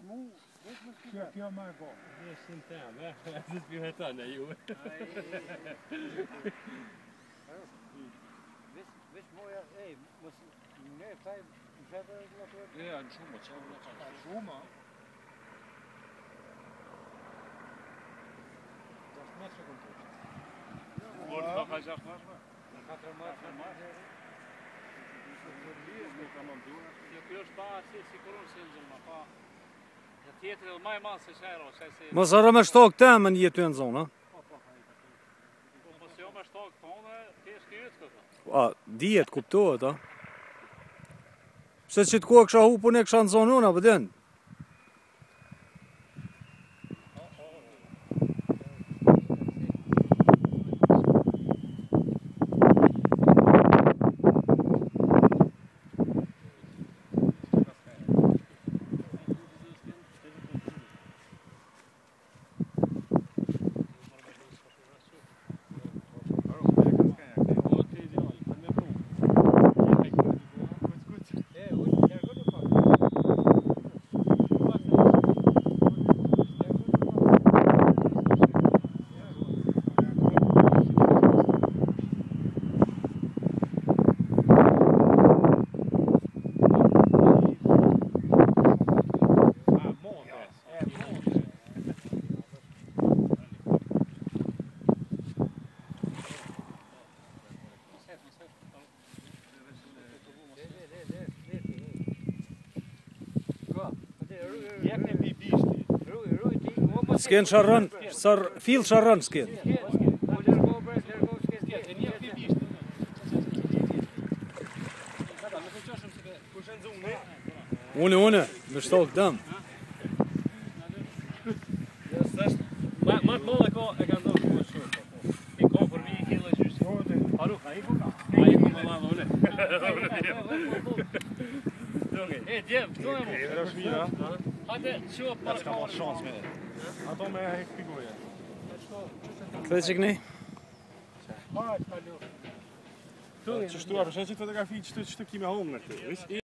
Kjo më e go. Neshin teme, se t'pi me tënë e ju. Veç moja, mos ne taj mshetë natural. Ja, në shumë, që në ka shumë. 6 metrë kom të. Mërë të ka 6 metrë? 4 metrë. Kjo është pa si koronë se në zëmë, pa... Tjetër edhe maj malë se shajro, se... Mos arë me shtokë temën jetu e në zonë, a? Po se jo me shtokë tonë, ti është kyjtë këto. A, dijet kuptohet, a? Pse që të kohë kësha hupun e kësha në zonë unë, a pëdhen? S'ken sharrën, fill sharrën s'ken. Une, me shtokë dëm. Ma të mëllë e ka ndonë shumë shumë. I ka për mi i kilo e gjyshtë. Haru, a i ku ka? A i ku më madhë une. Djemë, këto e mu. E është mira. Hajde, që o parë Ka marrë shansë me. Ato me pigoje. Këtë që këni? Që shtuar, përshë që fotografi që të kime homë në këtë.